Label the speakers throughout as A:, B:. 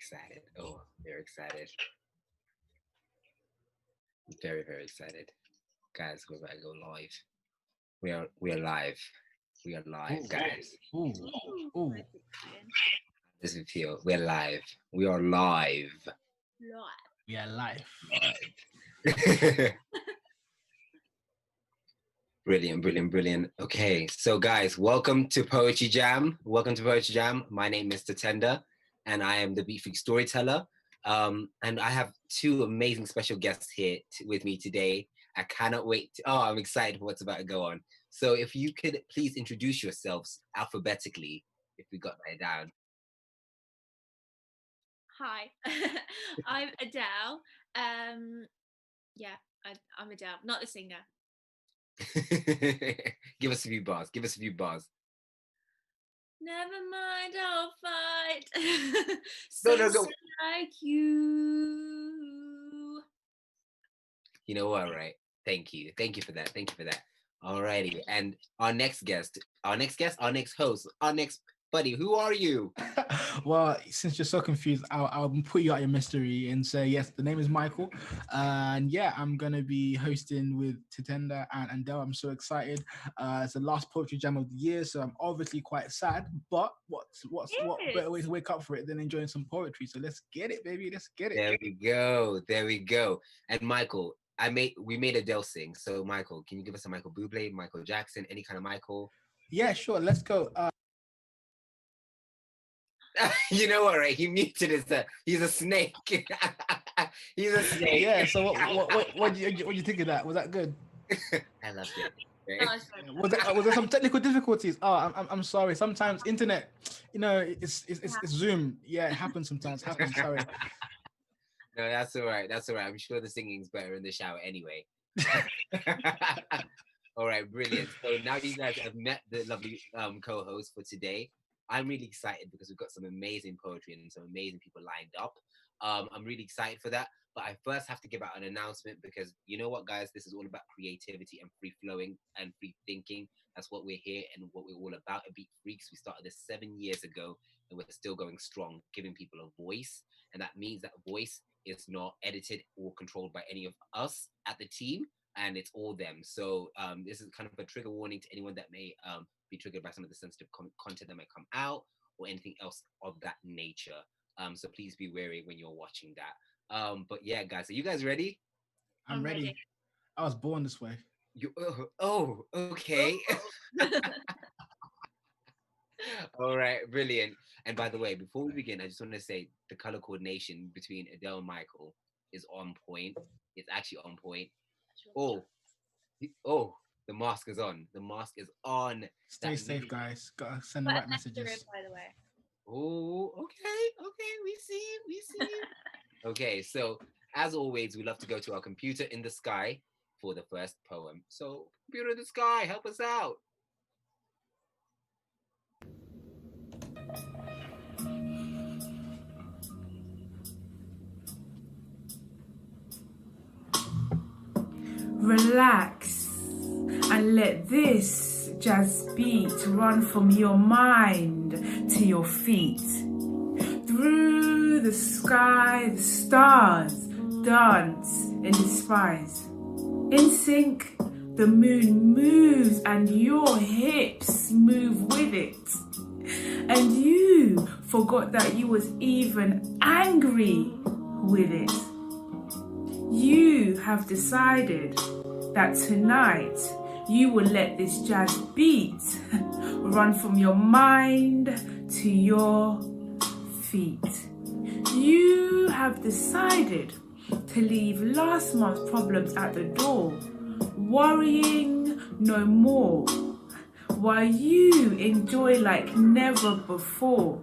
A: excited. Oh, very excited. Very, very excited. Guys, we're about to go live. We are live. We are live, guys.
B: Ooh.
C: Ooh.
A: How does it feel? We're live. We are live.
B: We are live.
A: Brilliant, brilliant, brilliant. Okay, so guys, welcome to Poetry Jam. Welcome to Poetry Jam. My name is Tatenda, and I am the Beat Freak storyteller. And I have two amazing special guests here with me today. I cannot wait. I'm excited for what's about to go on. So if you could please introduce yourselves alphabetically, if we got that down.
C: Hi, I'm Adele. I'm Adele, not the singer.
A: Give us a few bars. Give us a few bars.
C: Never mind, I'll fight.
A: No.
C: Like you.
A: You know what, right? Thank you for that. Alrighty, and our next host, our next buddy. Who are you?
B: Well, since you're so confused, I'll put you out your mystery and say yes. The name is Michael, and yeah, I'm gonna be hosting with Tatenda and Del. I'm so excited. It's the last poetry jam of the year, so I'm obviously quite sad. But what better way to wake up for it than enjoying some poetry? So let's get it, baby. Let's get it.
A: There we go. And Michael, we made Adele sing. So Michael, can you give us a Michael Bublé, Michael Jackson, any kind of Michael?
B: Yeah, sure. Let's go.
A: You know what, right? He muted his. He's a snake. He's a snake.
B: Yeah. So what do you think of that? Was that good?
A: I loved it.
B: Was there some technical difficulties? Oh, I'm sorry. Sometimes internet, it's Zoom. Yeah, it happens sometimes. Sorry.
A: No, that's all right. I'm sure the singing's better in the shower anyway. All right, brilliant. So now you guys have met the lovely co-host for today. I'm really excited because we've got some amazing poetry and some amazing people lined up. I'm really excited for that. But I first have to give out an announcement because you know what, guys? This is all about creativity and free flowing and free thinking. That's what we're here and what we're all about at Beat Freaks. We started this 7 years ago and we're still going strong, giving people a voice. And that means that voice is not edited or controlled by any of us at the team, and it's all them. So this is kind of a trigger warning to anyone that may be triggered by some of the sensitive content that might come out or anything else of that nature. So please be wary when you're watching that. But yeah, guys, are you guys ready?
B: I'm ready. I was born this way.
A: Okay. All right, brilliant. And by the way, before we begin, I just want to say the color coordination between Adele and Michael is on point. It's actually on point. Oh, the mask is on. The mask is on.
B: Stay safe, guys. Gotta send the right messages.
C: By the way.
A: Oh, okay. We see you. Okay, so as always, we love to go to our computer in the sky for the first poem. So, computer in the sky, help us out.
D: Relax and let this jazz beat run from your mind to your feet. Through the sky, the stars dance in the skies. In sync, the moon moves and your hips move with it. And you forgot that you was even angry with it. You have decided that tonight you will let this jazz beat run from your mind to your feet. You have decided to leave last month's problems at the door, worrying no more, while you enjoy like never before.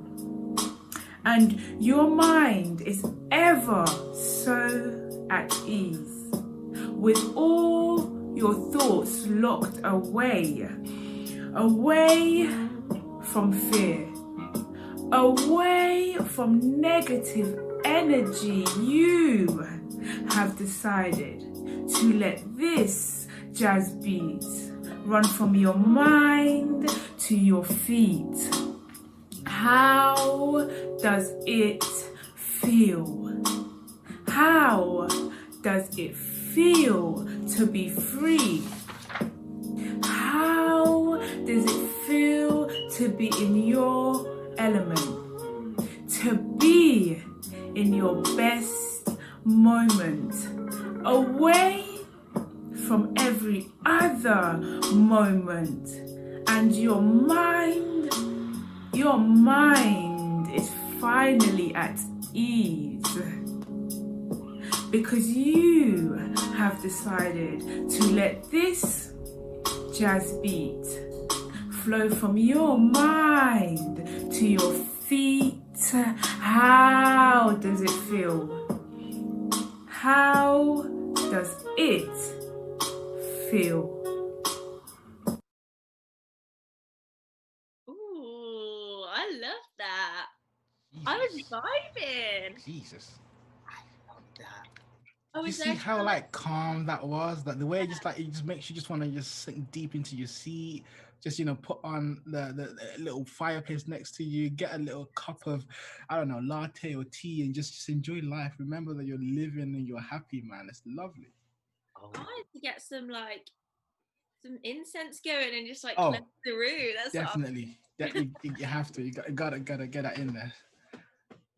D: And your mind is ever so at ease, with all your thoughts locked away from fear, away from negative energy. You have decided to let this jazz beat run from your mind to your feet. How does it feel? How does it feel to be free? How does it feel to be in your element? To be in your best moment, away from every other moment, and your mind is finally at ease because you have decided to let this jazz beat flow from your mind to your feet. How does it feel? How does it feel?
C: Ooh, I love that. I was vibing.
B: Jesus.
A: I love that.
C: I
B: You
C: was
B: see
C: there
B: how
C: trying to,
B: like calm that was? Like the way just like it just makes you just want to just sink deep into your seat. Just put on the little fireplace next to you, get a little cup of, I don't know, latte or tea, and just enjoy life. Remember that you're living and you're happy, man. It's lovely.
A: Oh,
C: I had to get some incense going and just
B: Oh,
C: cleanse the room. That's what
B: definitely. That you have to. You gotta get that in there.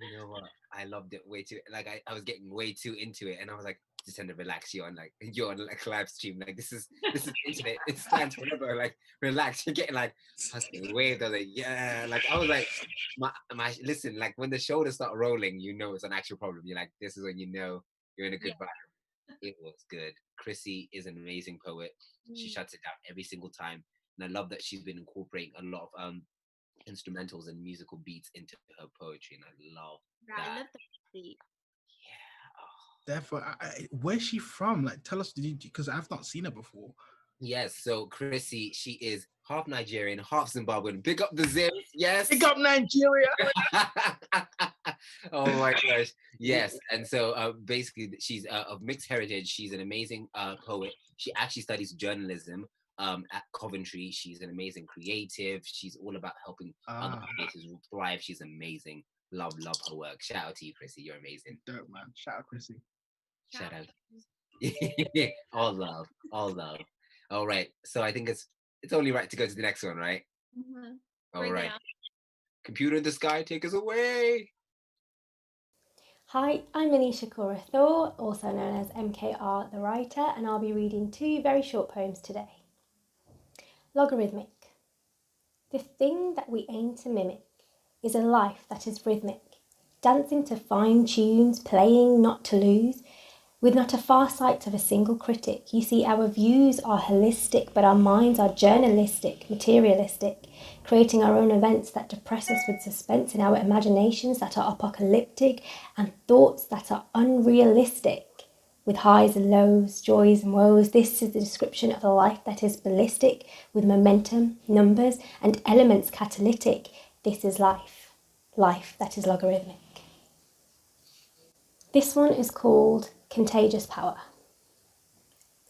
A: you know what? I loved it way too. Like I was getting way too into it, and I was like, just tend to relax. You're on like live stream. Like this is internet. It stands forever. Like relax. You're getting like hustling waved. I was like, yeah. Like I was like, my listen. Like when the shoulders start rolling, you know it's an actual problem. You're like, this is when you know you're in a good vibe. It was good. Chrissy is an amazing poet. She shuts it down every single time, and I love that she's been incorporating a lot of instrumentals and musical beats into her poetry, and I love
C: I
A: that.
C: love the beat.
A: Yeah. Oh.
B: Therefore, where's she from? Like, tell us, because I've not seen her before.
A: Yes, so Chrissy, she is half Nigerian, half Zimbabwean. Big up the Zims, yes.
B: Pick up Nigeria.
A: Oh my gosh, yes. And so basically, she's of mixed heritage. She's an amazing poet. She actually studies journalism at Coventry. She's an amazing creative. She's all about helping other creators thrive. She's amazing. Love her work. Shout out to you, Chrissy. You're amazing.
B: Dope, man. Shout out, Chrissy.
A: Shout out. All love, all love. All right. So I think it's only right to go to the next one, right?
C: Mm-hmm.
A: All right. Computer in the sky, take us away.
E: Hi, I'm Anisha Cora Thor, also known as MKR the Writer, and I'll be reading 2 very short poems today. Logarithmic. The thing that we aim to mimic is a life that is rhythmic, dancing to fine tunes, playing not to lose, with not a far sight of a single critic. You see, our views are holistic, but our minds are journalistic, materialistic, creating our own events that depress us with suspense in our imaginations that are apocalyptic and thoughts that are unrealistic. With highs and lows, joys and woes, this is the description of a life that is ballistic, with momentum, numbers, and elements catalytic. This is life, life that is logarithmic. This one is called Contagious Power.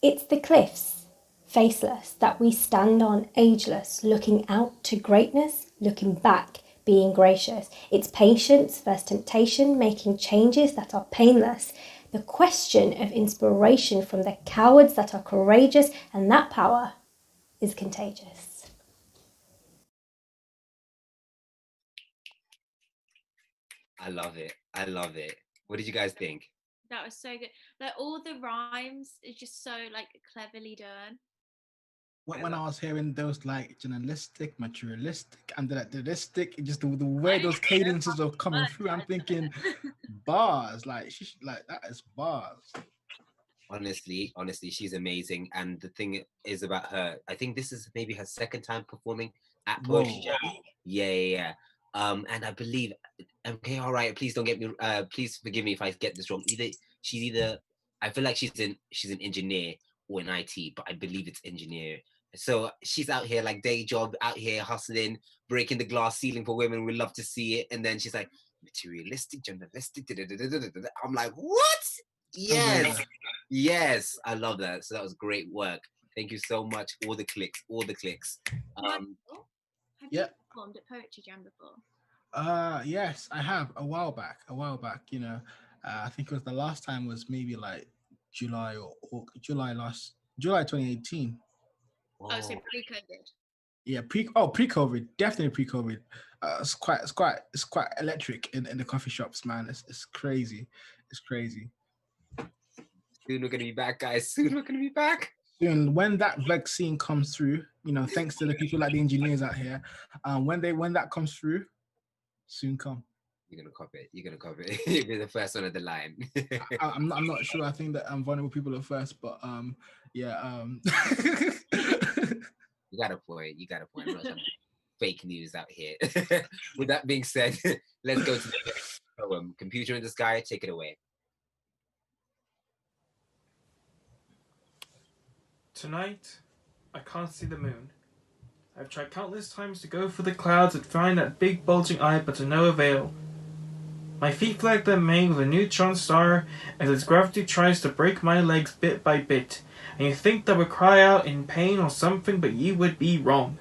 E: It's the cliffs, faceless, that we stand on, ageless, looking out to greatness, looking back, being gracious. It's patience versus temptation, making changes that are painless. The question of inspiration from the cowards that are courageous, and that power is contagious.
A: I love it. I love it. What did you guys think?
C: That was so good. Like all the rhymes is just so cleverly done.
B: When I was hearing those like journalistic, materialistic, and idealistic, just the way those cadences are coming through, I'm thinking bars. Like that is bars.
A: Honestly, she's amazing. And the thing is about her, I think this is maybe her second time performing at Poetry Jam. Yeah. And I believe, okay, all right, please don't get me, please forgive me if I get this wrong. I feel like she's an engineer or an IT, but I believe it's engineer. So she's out here like day job, out here hustling, breaking the glass ceiling for women. We love to see it. And then she's like, materialistic, journalistic. I'm like, what? Yes, I love that. So that was great work. Thank you so much. All the clicks.
C: Have you performed at Poetry Jam before?
B: Yes, I have a while back. You know, I think it was the last time was maybe like July or July 2018.
C: Oh, so
A: Oh,
C: pre-COVID.
B: Yeah, pre-COVID, definitely pre-COVID. It's quite electric in the coffee shops, man. It's crazy, it's crazy.
A: soon we're gonna be back, guys. Soon we're gonna be back.
B: Soon, when that vaccine comes through, you know, thanks to the people like the engineers out here, when that comes through, soon come.
A: You're gonna copy it. You're gonna copy it. You'll be the first one of the line.
B: I'm not sure. I think that vulnerable people are first, but yeah.
A: You got a point. You got a point. I'm not trying to fake news out here. With that being said, let's go to the next poem. Computer in the Sky, take it away.
F: Tonight, I can't see the moon. I've tried countless times to go for the clouds and find that big bulging eye, but to no avail. My feet feel like they're made with a neutron star as its gravity tries to break my legs bit by bit, and you think that would cry out in pain or something, but you would be wrong.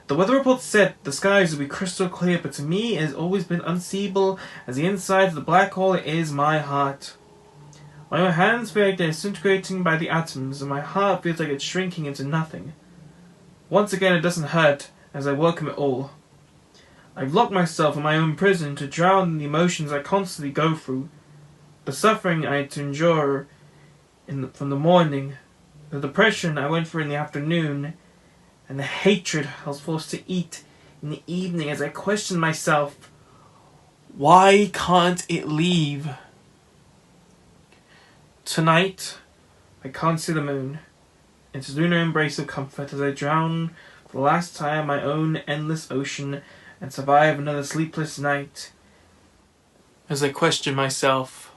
F: The weather report said the skies would be crystal clear, but to me it has always been unseeable as the inside of the black hole is my heart. My own hands feel like they're disintegrating by the atoms, and my heart feels like it's shrinking into nothing. Once again it doesn't hurt, as I welcome it all. I've locked myself in my own prison to drown in the emotions I constantly go through. The suffering I had to endure from the morning, the depression I went through in the afternoon, and the hatred I was forced to eat in the evening as I questioned myself, why can't it leave? Tonight, I can't see the moon. Its lunar embrace of comfort as I drown for the last time in my own endless ocean and survive another sleepless night. As I question myself,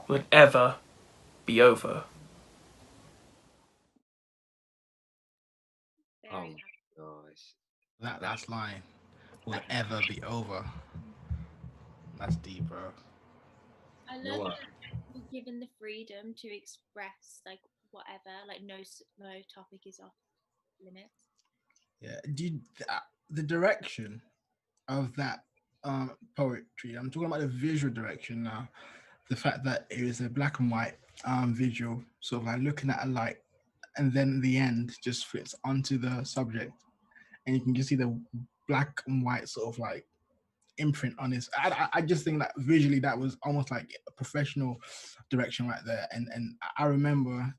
F: will it ever be over?
A: Oh
C: Very
A: my gosh.
B: That last line will ever be over. That's deep, bro.
C: I
A: You know
C: love
A: what?
C: that you're given the freedom to express like whatever, like no topic is off limits.
B: Yeah, the direction of that poetry. I'm talking about the visual direction now. The fact that it is a black and white visual, sort of like looking at a light, and then the end just fits onto the subject, and you can just see the black and white sort of like imprint on his. I just think that visually that was almost like a professional direction right there, and I remember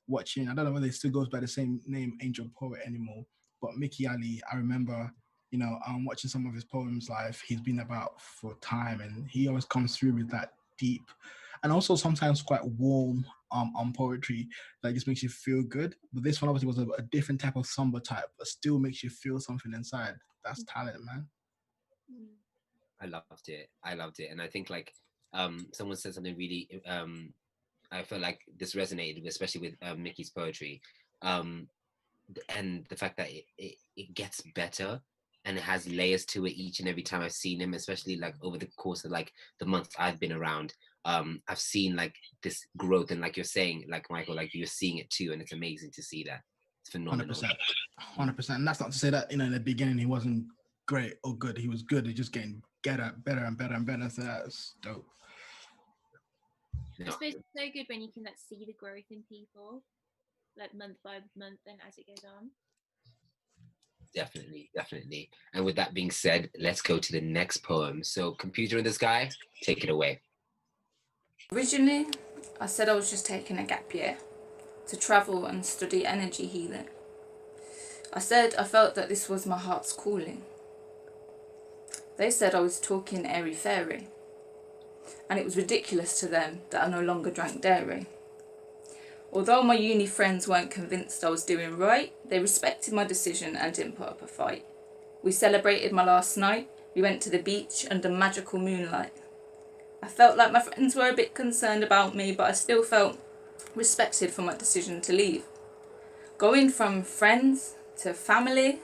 B: watching. I don't know whether it still goes by the same name, Angel Poet, anymore. But Mickey Ali, I remember, you know, watching some of his poems live. He's been about for time, and he always comes through with that deep, and also sometimes quite warm poetry that just makes you feel good. But this one obviously was a different type of somber type, but still makes you feel something inside. That's talent, man.
C: Mm.
A: I loved it. I loved it. And I think like someone said something really I felt like this resonated, especially with Mickey's poetry. And the fact that it gets better and it has layers to it each and every time I've seen him, especially like over the course of like the months I've been around. I've seen like this growth, and like you're saying, like Michael, like you're seeing it too, and it's amazing to see that. It's phenomenal.
B: 100%. And that's not to say that, you know, in the beginning he wasn't great or good. He was good. He's just getting better and better and better. So that's dope.
C: I suppose it's so good when you can like see the growth in people, like month by month, and as it goes on.
A: Definitely, definitely. And with that being said, let's go to the next poem. So, Computer in the Sky, take it away.
G: Originally, I said I was just taking a gap year to travel and study energy healing. I said I felt that this was my heart's calling. They said I was talking airy-fairy, and it was ridiculous to them that I no longer drank dairy. Although my uni friends weren't convinced I was doing right, they respected my decision and didn't put up a fight. We celebrated my last night. We went to the beach under magical moonlight. I felt like my friends were a bit concerned about me, but I still felt respected for my decision to leave. Going from friends to family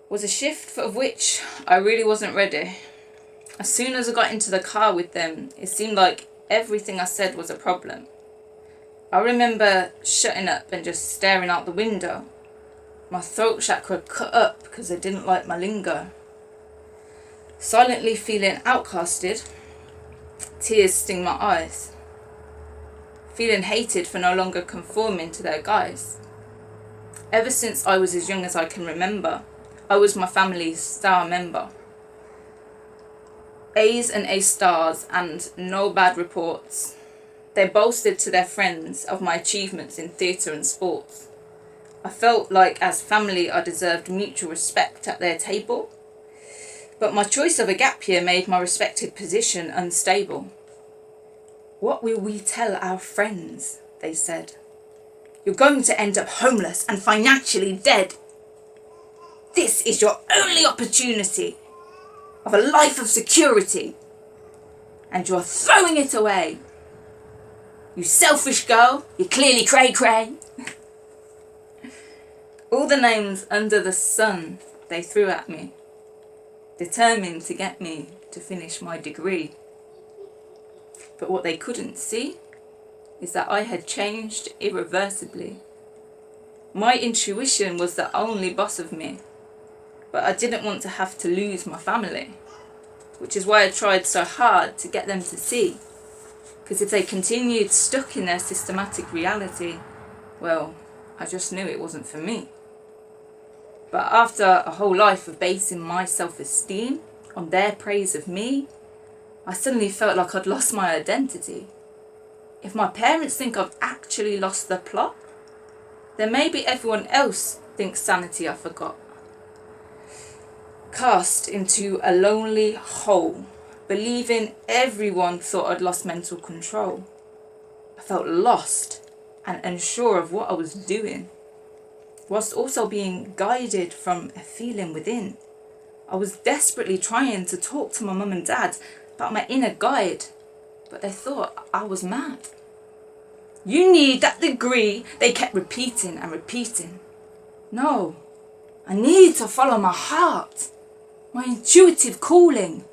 G: was a shift of which I really wasn't ready. As soon as I got into the car with them, it seemed like everything I said was a problem. I remember shutting up and just staring out the window. my throat chakra cut up because they didn't like my lingo. Silently feeling outcasted, tears sting my eyes. Feeling hated for no longer conforming to their guise. Ever since I was as young as I can remember, I was my family's star member. A's and A stars and no bad reports. They boasted to their friends of my achievements in theatre and sports. I felt like as family I deserved mutual respect at their table. But my choice of a gap year made my respected position unstable. What will we tell our friends? They said. You're going to end up homeless and financially dead. This is your only opportunity of a life of security. And you're throwing it away. You selfish girl, you're clearly cray-cray. All the names under the sun they threw at me, determined to get me to finish my degree. But what they couldn't see is that I had changed irreversibly. My intuition was the only boss of me, but I didn't want to have to lose my family, which is why I tried so hard to get them to see. Because if they continued stuck in their systematic reality, well, I just knew it wasn't for me. But after a whole life of basing my self-esteem on their praise of me, I suddenly felt like I'd lost my identity. If my parents think I've actually lost the plot, then maybe everyone else thinks sanity I forgot. Cast into a lonely hole, believing everyone thought I'd lost mental control. I felt lost and unsure of what I was doing, whilst also being guided from a feeling within. I was desperately trying to talk to my mum and dad about my inner guide, but they thought I was mad. You need that degree, they kept repeating and repeating. No, I need to follow my heart, my intuitive calling.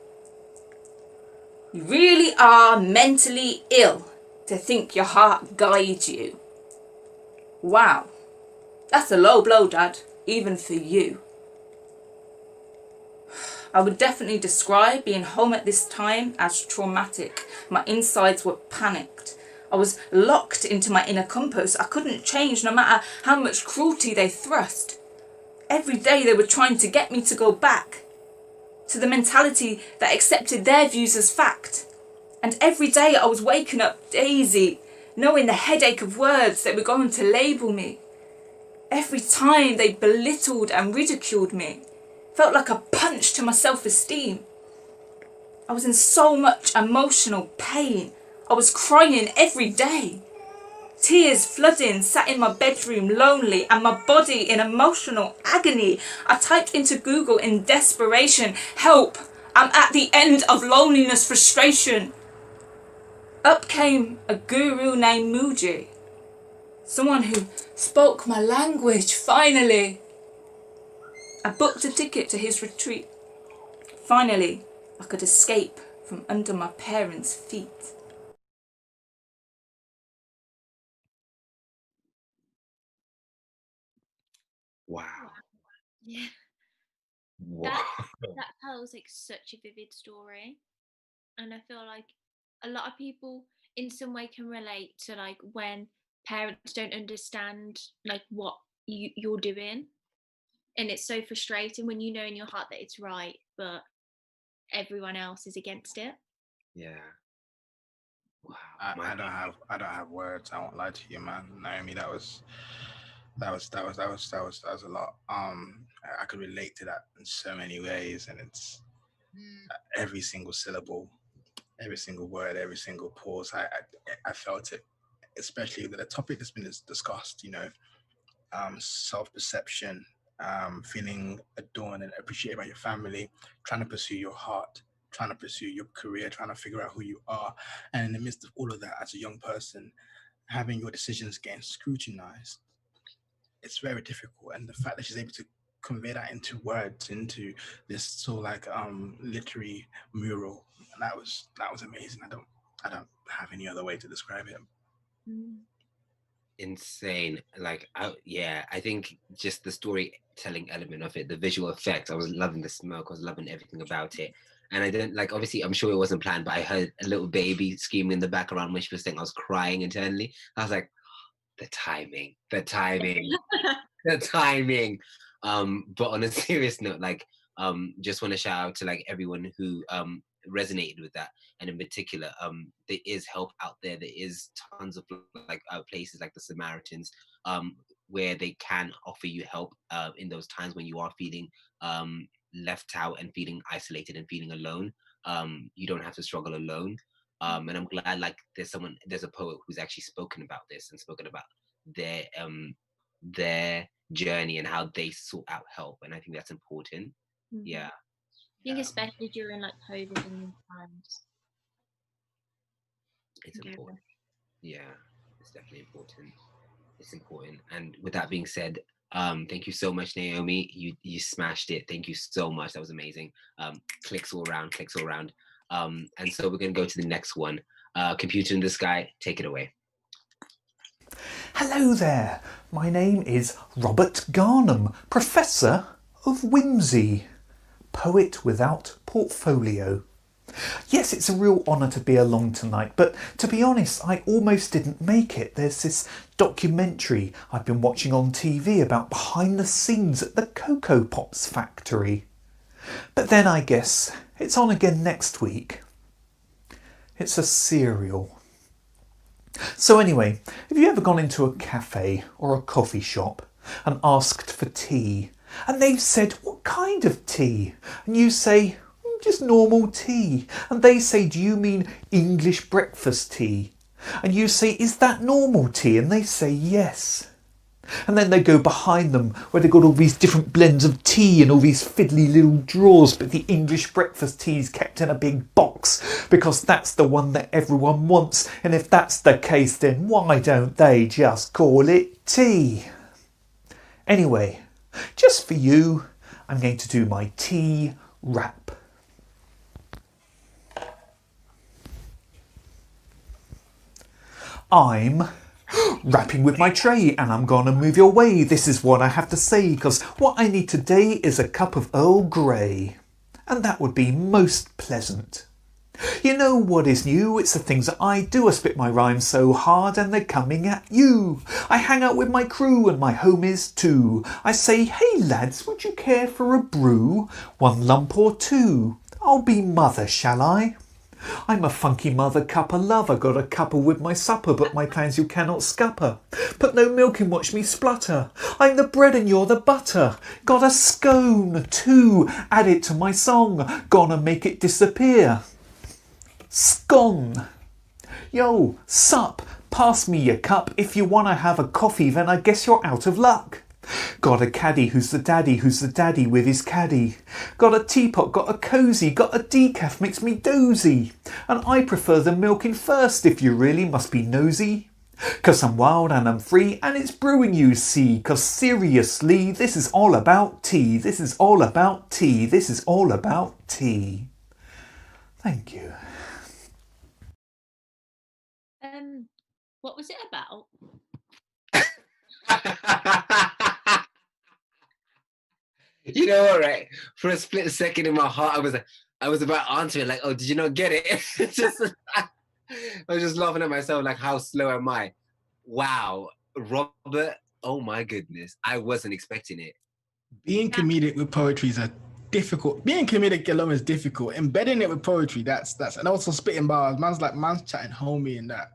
G: You really are mentally ill to think your heart guides you. Wow, that's a low blow, Dad, even for you. I would definitely describe being home at this time as traumatic. My insides were panicked. I was locked into my inner compass. I couldn't change no matter how much cruelty they thrust. Every day they were trying to get me to go back to the mentality that accepted their views as fact. And every day I was waking up daisy, knowing the headache of words that were going to label me. Every time they belittled and ridiculed me, felt like a punch to my self-esteem. I was in so much emotional pain. I was crying every day. Tears flooding, sat in my bedroom lonely and my body in emotional agony. I typed into Google in desperation, help, I'm at the end of loneliness, frustration. Up came a guru named Muji, someone who spoke my language, finally. I booked a ticket to his retreat. Finally, I could escape from under my parents' feet.
A: Wow.
C: Yeah.
A: Wow.
C: That tells like such a vivid story, and I feel like a lot of people in some way can relate to like when parents don't understand like what you're doing, and it's so frustrating when you know in your heart that it's right but everyone else is against it.
A: Yeah. Wow.
B: I don't have words. I won't lie to you, man. Naomi, that was a lot. I could relate to that in so many ways, and it's every single syllable, every single word, every single pause. I felt it, especially with the topic that's been discussed. Self-perception, feeling adorned and appreciated by your family, trying to pursue your heart, trying to pursue your career, trying to figure out who you are, and in the midst of all of that, as a young person, having your decisions getting scrutinized, it's very difficult. And the fact that she's able to convey that into words, into this sort of like literary mural, and that was amazing. I don't have any other way to describe it.
A: insane. Like, I think just the storytelling element of it, the visual effects. I was loving the smoke. I was loving everything about it. And I didn't like. Obviously, I'm sure it wasn't planned, but I heard a little baby screaming in the background when she was saying. I was crying internally. I was like, the timing, the timing, the timing. But on a serious note, like, just want to shout out to like everyone who resonated with that, and in particular, there is help out there. There is tons of like places like the Samaritans, where they can offer you help in those times when you are feeling left out and feeling isolated and feeling alone. You don't have to struggle alone. And I'm glad like there's a poet who's actually spoken about this and spoken about their journey and how they sought out help, and I think that's important. Yeah,
C: I think especially during like COVID and these times.
A: it's important. Yeah, it's definitely important. It's important. And with that being said, thank you so much, Naomi. You smashed it. Thank you so much. That was amazing. Clicks all around, clicks all around. And so we're gonna go to the next one. Computer in the Sky, take it away.
H: Hello there, my name is Robert Garnham, Professor of Whimsy, poet without portfolio. Yes, it's a real honour to be along tonight, but to be honest, I almost didn't make it. There's this documentary I've been watching on TV about behind the scenes at the Cocoa Pops factory. But then I guess it's on again next week. It's a cereal. So anyway, have you ever gone into a cafe or a coffee shop and asked for tea, and they've said, what kind of tea? And you say, just normal tea. And they say, do you mean English breakfast tea? And you say, is that normal tea? And they say, yes. And then they go behind them where they've got all these different blends of tea and all these fiddly little drawers, but the English breakfast tea is kept in a big box because that's the one that everyone wants. And if that's the case, then why don't they just call it tea? Anyway, just for you, I'm going to do my tea rap. I'm rapping with my tray and I'm gonna move your way. This is what I have to say, because what I need today is a cup of Earl Grey. And that would be most pleasant. You know what is new? It's the things that I do. I spit my rhymes so hard and they're coming at you. I hang out with my crew and my home is too. I say, hey lads, would you care for a brew? 1 lump or 2? I'll be mother, shall I? I'm a funky mother cuppa lover, got a cuppa with my supper, but my plans you cannot scupper. Put no milk in, watch me splutter. I'm the bread and you're the butter. Got a scone too, add it to my song, gonna make it disappear. Scone. Yo, sup, pass me your cup. If you wanna have a coffee, then I guess you're out of luck. Got a caddy, who's the daddy with his caddy. Got a teapot, got a cosy, got a decaf, makes me dozy. And I prefer the milking first if you really must be nosy. 'Cause I'm wild and I'm free and it's brewing you see. 'Cause seriously, this is all about tea. This is all about tea. This is all about tea. Thank you.
C: What was it about?
A: You know what, right? For a split second in my heart, I was about answering like, oh, did you not get it? I was just laughing at myself like, how slow am I? Wow, Robert, oh my goodness, I wasn't expecting it.
B: Being comedic with poetry is difficult. Being comedic alone is difficult. Embedding it with poetry, that's and also spitting bars. Man's chatting homie and that.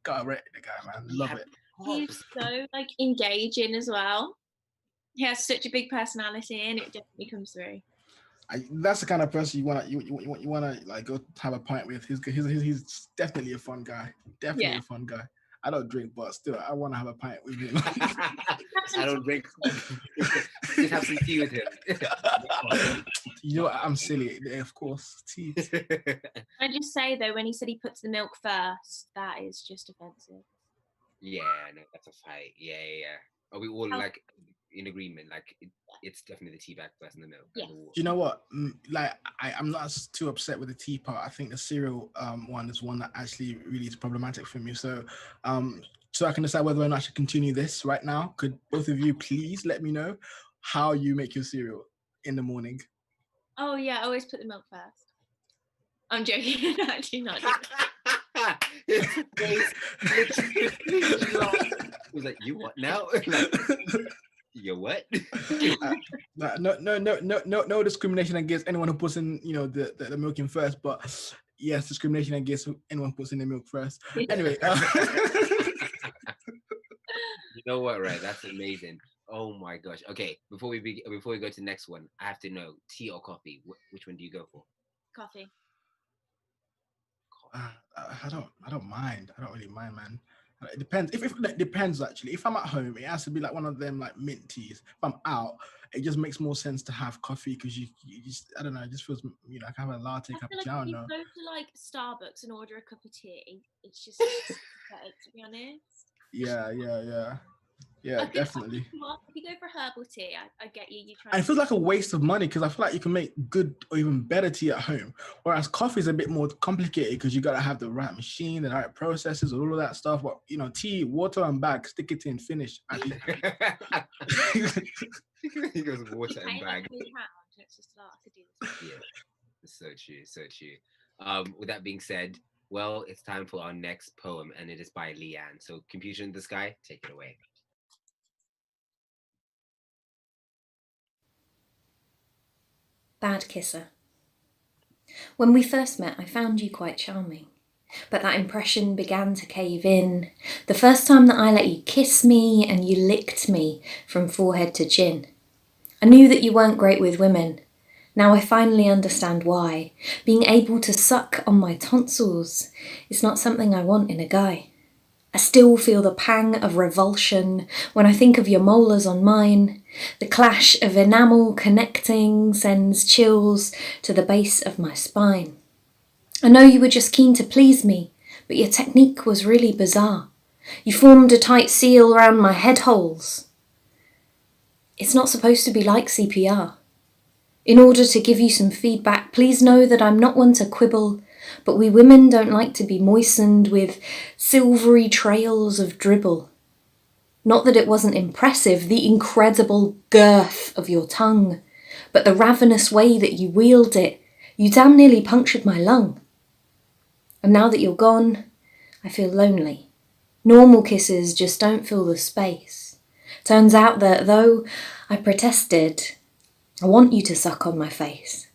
B: Gotta rate the guy, man. Love it.
C: He's so like engaging as well. He has such a big personality and it definitely comes through.
B: That's the kind of person you wanna like go have a pint with. He's definitely a fun guy. Definitely a fun guy. I don't drink, but still, I want to have a pint with him.
A: I don't drink. Just have some tea with him.
B: You know what? I'm silly. Yeah, of course, tea.
C: I just say though, when he said he puts the milk first, that is just offensive.
A: Yeah, no, that's a fight. Yeah. Are we all like in agreement? Like it's definitely the tea bag first in the milk.
C: Yeah.
B: You know what? Like I'm not too upset with the tea part. I think the cereal one is one that actually really is problematic for me. So so I can decide whether or not I should continue this right now. Could both of you please let me know how you make your cereal in the morning?
C: Oh yeah, I always put the milk first. I'm joking. I do not do that.
A: His face literally completely lost. He was like, "You what now?" Like, you what?
B: No discrimination against anyone who puts in, the milk in first, but yes, discrimination against anyone who puts in the milk first. Anyway,
A: You know what? Right, that's amazing. Oh my gosh. Okay, before we go to the next one, I have to know, tea or coffee? Which one do you go for?
C: Coffee.
B: I don't mind. I don't really mind, man. It depends. If it depends actually. If I'm at home, it has to be like one of them like mint teas. If I'm out, it just makes more sense to have coffee because you just, I don't know, it just feels, I can have a latte,
C: I feel
B: cappuccino.
C: like if you go to like Starbucks and order a cup of tea, it's just pathetic, to be honest.
B: Yeah, definitely.
C: If you go for herbal tea, I get you. You try.
B: And it feels like a waste of money because I feel like you can make good or even better tea at home. Whereas coffee is a bit more complicated because you got to have the right machine, the right processes, all of that stuff. But, tea, water and bag, stick it in, finish.
A: He goes water and bag.
C: Let's just start to do this.
A: Yeah, so true, so true. With that being said, well, it's time for our next poem, and it is by Leanne. So, Confusion in the Sky, take it away.
I: Bad kisser. When we first met, I found you quite charming, but that impression began to cave in the first time that I let you kiss me and you licked me from forehead to chin. I knew that you weren't great with women. Now I finally understand why. Being able to suck on my tonsils is not something I want in a guy. I still feel the pang of revulsion when I think of your molars on mine. The clash of enamel connecting sends chills to the base of my spine. I know you were just keen to please me, but your technique was really bizarre. You formed a tight seal around my head holes. It's not supposed to be like CPR. In order to give you some feedback, please know that I'm not one to quibble, but we women don't like to be moistened with silvery trails of dribble. Not that it wasn't impressive, the incredible girth of your tongue, but the ravenous way that you wield it, you damn nearly punctured my lung. And now that you're gone, I feel lonely. Normal kisses just don't fill the space. Turns out that though I protested, I want you to suck on my face.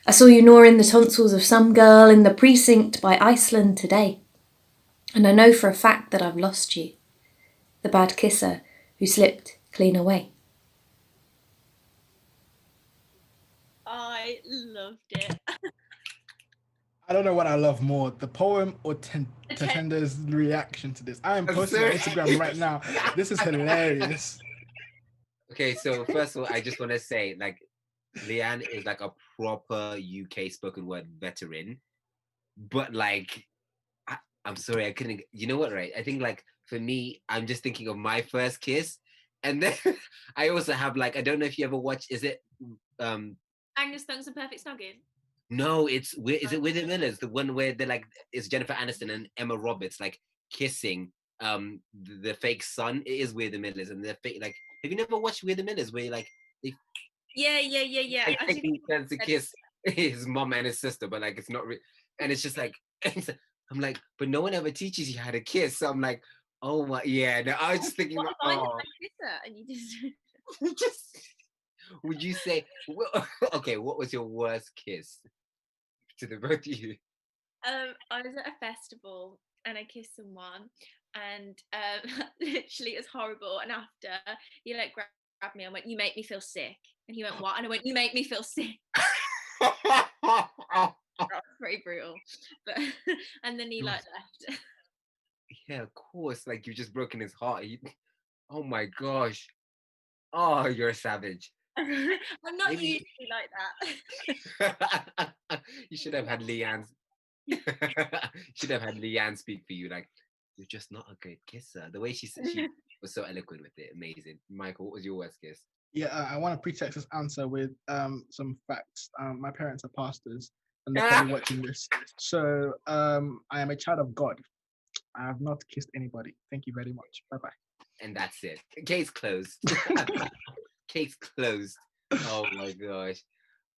I: I saw you gnawing the tonsils of some girl in the precinct by Iceland today. And I know for a fact that I've lost you. The bad kisser who slipped clean away.
C: I loved it.
B: I don't know what I love more, the poem or Tatenda's reaction to this. I am posting on Instagram right now. This is hilarious.
A: Okay, so first of all, I just want to say, like, Leanne is like a proper UK spoken word veteran, but like, I'm sorry, I couldn't. You know what, right? I think like for me, I'm just thinking of my first kiss, and then I also have like, I don't know if you ever watched. Is it
C: Agnes Stunks and Perfect Snogging?
A: No, is it With the Millers? The one where they're like, it's Jennifer Aniston and Emma Roberts like kissing the fake son. It is We're the Millers, and they're fake. Like, have you never watched We're the Millers where like they
C: Yeah.
A: like, he turns to kiss his mom and his sister, but like it's not real, and it's just like I'm like, but no one ever teaches you how to kiss. So I'm like, oh my, yeah. No, I was just thinking, like, oh,
C: and you
A: just would you say, okay, what was your worst kiss to the both of you?
C: I was at a festival and I kissed someone, and literally it was horrible. And after he like grabbed me and went, "You make me feel sick." And he went, "What?" And I went, "You make me feel sick." That was pretty brutal, but and then he like left.
A: Yeah, of course. Like you've just broken his heart. Oh my gosh. Oh, you're a savage.
C: I'm not usually like
A: that. You should have had Leanne. You should have had Leanne speak for you. Like, you're just not a good kisser. The way she was so eloquent with it, amazing. Michael, what was your worst kiss?
B: Yeah, I want to pretext this answer with some facts. My parents are pastors, and they're probably watching this. So I am a child of God. I have not kissed anybody. Thank you very much. Bye bye.
A: And that's it. Case closed. Case closed. Oh my gosh.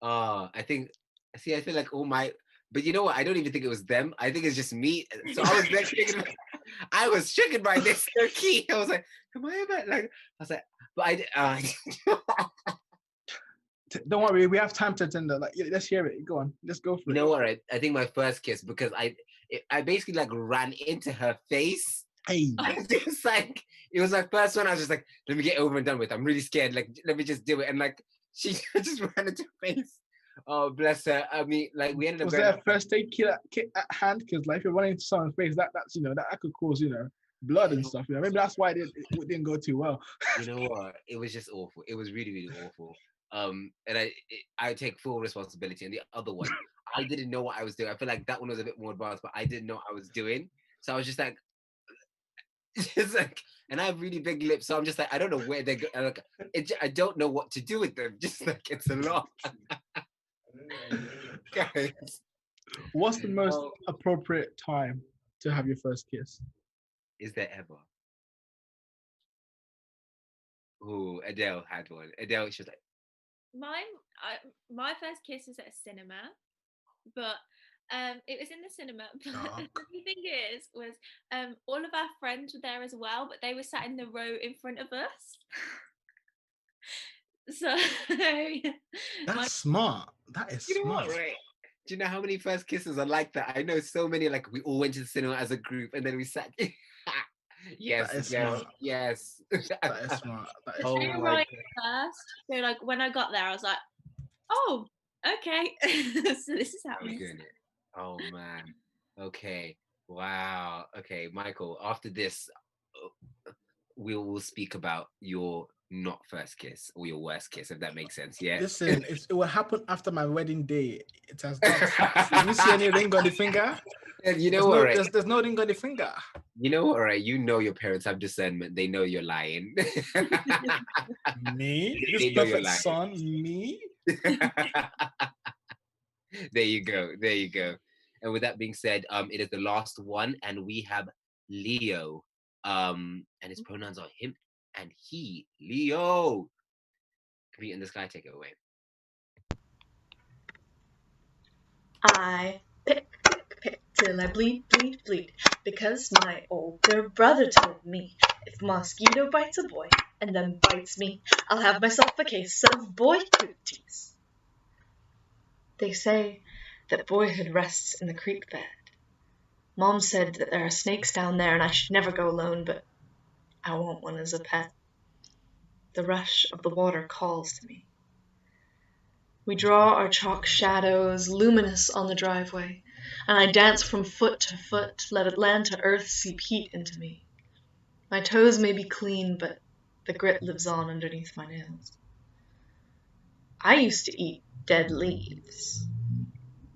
A: I think. See, I feel like but you know what? I don't even think it was them. I think it's just me. So I was like, I was shaken by this key. I was like, am I about like? I was like, but
B: Don't worry, we have time to attend that. Like, let's hear it. Go on, let's go for
A: you
B: it.
A: know what? I think my first kiss, because I basically like ran into her face.
B: Hey,
A: Just like it was my first one. I was just like, let me get over and done with. I'm really scared. Like, let me just do it. And like she just ran into her face. Oh, bless her. I mean, like we ended up.
B: was there a first aid kit at hand? Because like if you're running into someone's face, that's that could cause blood and stuff. Maybe that's why it didn't go too well.
A: You know what? It was just awful. It was really, really awful. And I take full responsibility. And the other one, I didn't know what I was doing. I feel like that one was a bit more advanced, but I didn't know what I was doing. So I was just like, and I have really big lips, so I'm just like, I don't know where they're going. Like, I don't know what to do with them. Just like it's a lot. Guys,
B: what's the most appropriate time to have your first kiss?
A: Is there ever? Oh, Adele had one. Adele, she was like,
C: my first kiss was at a cinema, but it was in the cinema. But the funny thing was all of our friends were there as well, but they were sat in the row in front of us. So
B: that's smart. That is smart.
A: What, right? Do you know how many first kisses are like that? I know so many. Like we all went to the cinema as a group, and then we sat. Yes,
B: that is
A: smart. Yes.
B: That is smart. That is
C: they were right first. So like when I got there, I was like, oh, okay. So this is happening.
A: Oh man. Okay. Wow. Okay, Michael. After this, we will speak about your not first kiss or your worst kiss, if that makes sense. Yeah.
B: Listen, it will happen after my wedding day. It has done. You see any ring on the finger?
A: You know what?
B: There's no ring on the finger.
A: You know what? Right? You know your parents have discernment. They know you're lying.
B: Me? This perfect son? Me?
A: There you go. There you go. And with that being said, it is the last one, and we have Leo. And his pronouns are him and he. Leo. Computer in the sky, take it away.
J: I pick, pick, pick till I bleed, bleed, bleed, because my older brother told me if a mosquito bites a boy and then bites me, I'll have myself a case of boy cooties. They say that boyhood rests in the creek bed. Mom said that there are snakes down there and I should never go alone, but I want one as a pet. The rush of the water calls to me. We draw our chalk shadows luminous on the driveway, and I dance from foot to foot, let Atlanta earth seep heat into me. My toes may be clean, but the grit lives on underneath my nails. I used to eat dead leaves.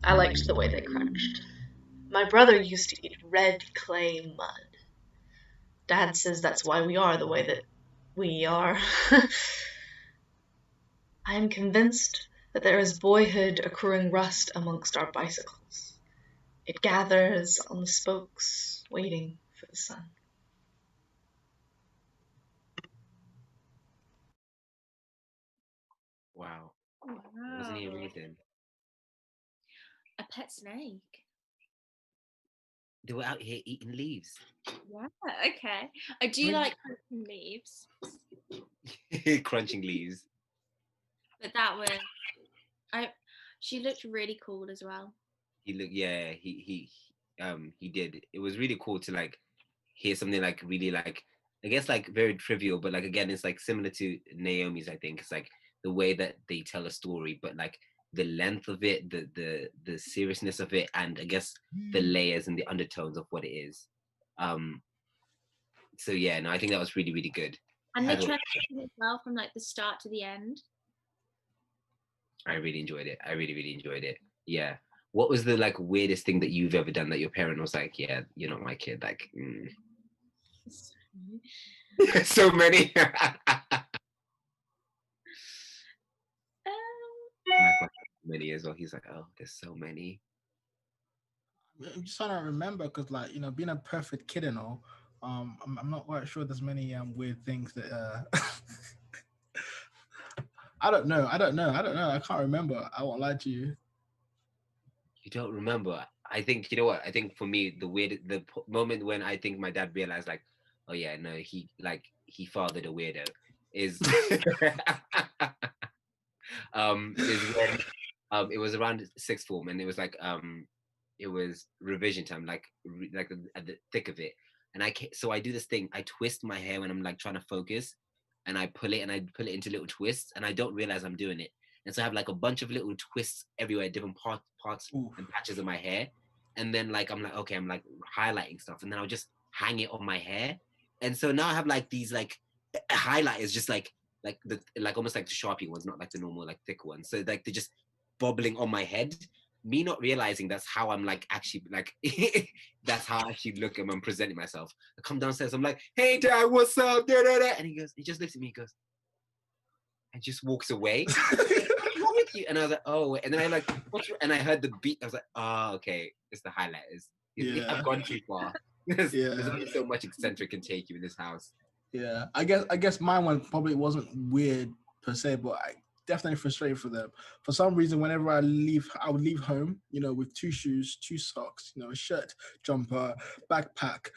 J: I liked the way they crunched. My brother used to eat red clay mud. Dad says that's why we are the way that we are. I am convinced that there is boyhood accruing rust amongst our bicycles. It gathers on the spokes, waiting for the sun.
A: Wow. Wasn't he amazing?
C: A pet snake.
A: They were out here eating leaves.
C: Yeah, okay. I do like crunching leaves.
A: Crunching leaves.
C: But that was she looked really cool as well.
A: He looked, yeah, he did. It was really cool to like hear something like really like, I guess like very trivial, but like again, it's like similar to Naomi's, I think. It's like the way that they tell a story, but like the length of it, the seriousness of it, and I guess the layers and the undertones of what it is. So yeah, no, I think that was really, really good.
C: And the transition as well from like the start to the end.
A: I really enjoyed it. I really, really enjoyed it. Yeah. What was the like weirdest thing that you've ever done that your parent was like, yeah, you're not my kid? Like, so many. Many as well. He's like, oh, there's so many.
B: I'm just trying to remember because, like, being a perfect kid and all, I'm not quite sure there's many weird things that I don't know. I can't remember. I won't lie to you.
A: You don't remember? I think, you know what? I think for me, the moment when I think my dad realized, like, oh yeah, no, he fathered a weirdo, is is when it was around sixth form, and it was like it was revision time, like at the thick of it, and so I do this thing. I twist my hair when I'm like trying to focus, and I pull it into little twists, and I don't realize I'm doing it, and so I have like a bunch of little twists everywhere, different parts
B: Oof.
A: and patches of my hair, and then like I'm like, okay, I'm like highlighting stuff, and then I'll just hang it on my hair, and so now I have like these like highlighters, just like the like almost like the Sharpie ones, not like the normal like thick ones. So like they're just bobbling on my head. Me not realizing that's how I'm like actually like that's how I actually look and I'm presenting myself. I come downstairs, I'm like, hey dad, what's up? Da, da, da. And he just looks at me, he goes, and just walks away. What's wrong with you? And I was like, oh, and then I like, what's wrong? And I heard the beat. I was like, oh, okay, it's the highlighters.
B: Yeah.
A: I've gone too far. There's only so much eccentric can take you in this house.
B: Yeah, I guess mine one probably wasn't weird per se, but I definitely frustrated for them. For some reason, whenever I would leave home, with 2 shoes, 2 socks, a shirt, jumper, backpack,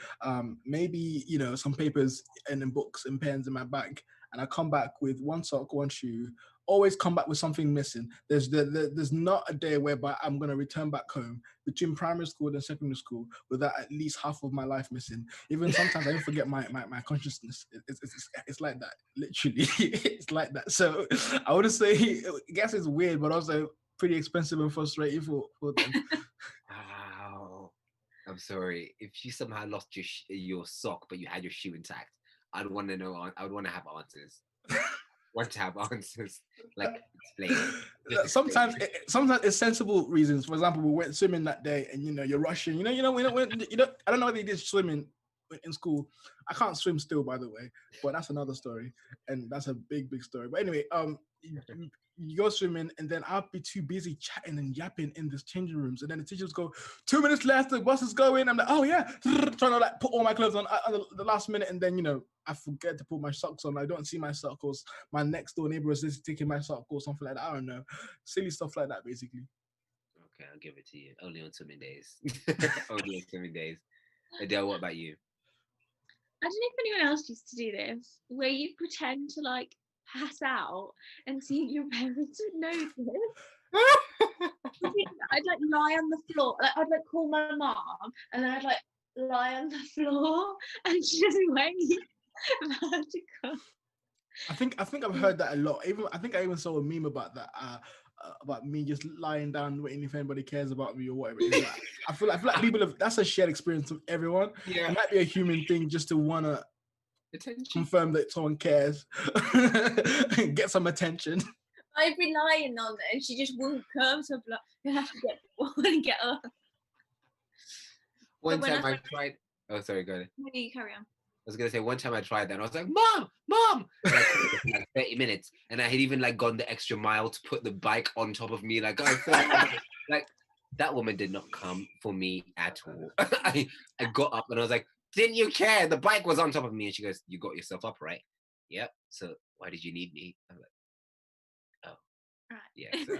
B: maybe some papers and then books and pens in my bag, and I come back with 1 sock, 1 shoe. Always come back with something missing. There's not a day whereby I'm gonna return back home between primary school and secondary school without at least half of my life missing. Even sometimes I even forget my consciousness. It's like that, literally. It's like that. So I would say, I guess it's weird, but also pretty expensive and frustrating for them.
A: Wow. I'm sorry. If you somehow lost your sock, but you had your shoe intact, I'd want to know. I would want to have answers. Want to have answers, like explain.
B: Sometimes it's sensible reasons. For example, we went swimming that day, and you're rushing. I don't know whether they did swimming in school. I can't swim still, by the way, but that's another story, and that's a big story. But anyway, you go swimming, and then I'll be too busy chatting and yapping in this changing rooms, and then the teachers go, 2 minutes left, the bus is going. I'm like, oh yeah, trying to like put all my clothes on at the last minute, and then I forget to put my socks on. I don't see my socks, or my next door neighbor is just taking my sock or something like that. I don't know, silly stuff like that, basically.
A: Okay, I'll give it to you. Only on swimming days. Only on swimming days. Adele, what about you?
C: I don't know if anyone else used to do this, where you pretend to like pass out and see if your parents would notice. I'd like lie on the floor. Like, I'd like call my mom, and then I'd like lie on the floor and just wait for her to come.
B: I think I've heard that a lot. I think I even saw a meme about that. About me just lying down waiting if anybody cares about me or whatever it is. I feel like people that's a shared experience of everyone.
A: Yeah.
B: It might be a human thing just to wanna confirm that someone cares, get some attention.
C: I'd be lying on there and she just wouldn't come, so I'd be like, you have to get up.
A: One time I tried. Oh, sorry, go ahead.
C: No, you carry on.
A: I was gonna say one time I tried that and I was like, Mom! And I took it for like 30 minutes, and I had even like gone the extra mile to put the bike on top of me. Like, like that woman did not come for me at all. I got up and I was like, didn't you care? The bike was on top of me, and she goes, you got yourself up, right? Yep. So why did you need me? I was like, oh, right. Yeah. So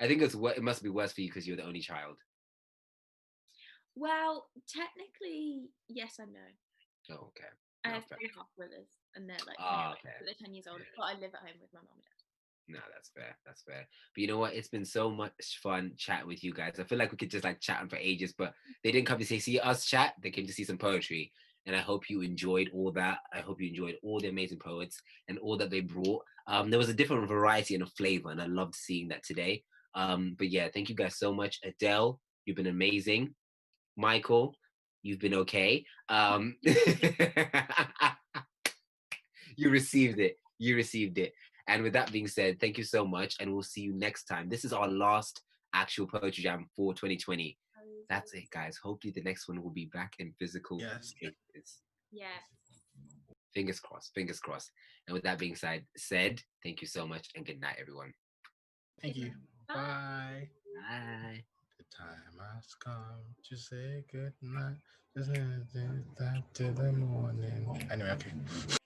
A: I think it must be worse for you because you're the only child.
C: Well, technically, yes and no.
A: Oh, okay.
C: I have 3 half brothers, and they're like they're 10 years old, but I live at home with my mom and dad.
A: No, that's fair. That's fair. But you know what? It's been so much fun chatting with you guys. I feel like we could just like chat on for ages, but they didn't come to see us chat. They came to see some poetry. And I hope you enjoyed all that. I hope you enjoyed all the amazing poets and all that they brought. There was a different variety and a flavor, and I loved seeing that today. But yeah, thank you guys so much. Adele, you've been amazing. Michael, you've been okay. You received it. You received it. And with that being said, thank you so much, and we'll see you next time. This is our last actual Poetry Jam for 2020. That's it, guys. Hopefully the next one will be back in physical spaces.
C: Yes.
A: Fingers crossed. Fingers crossed. And with that being said, thank you so much, and good night, everyone.
B: Thank you. Bye.
A: Bye.
B: time has come to say good night. Just that to the morning. Anyway, okay.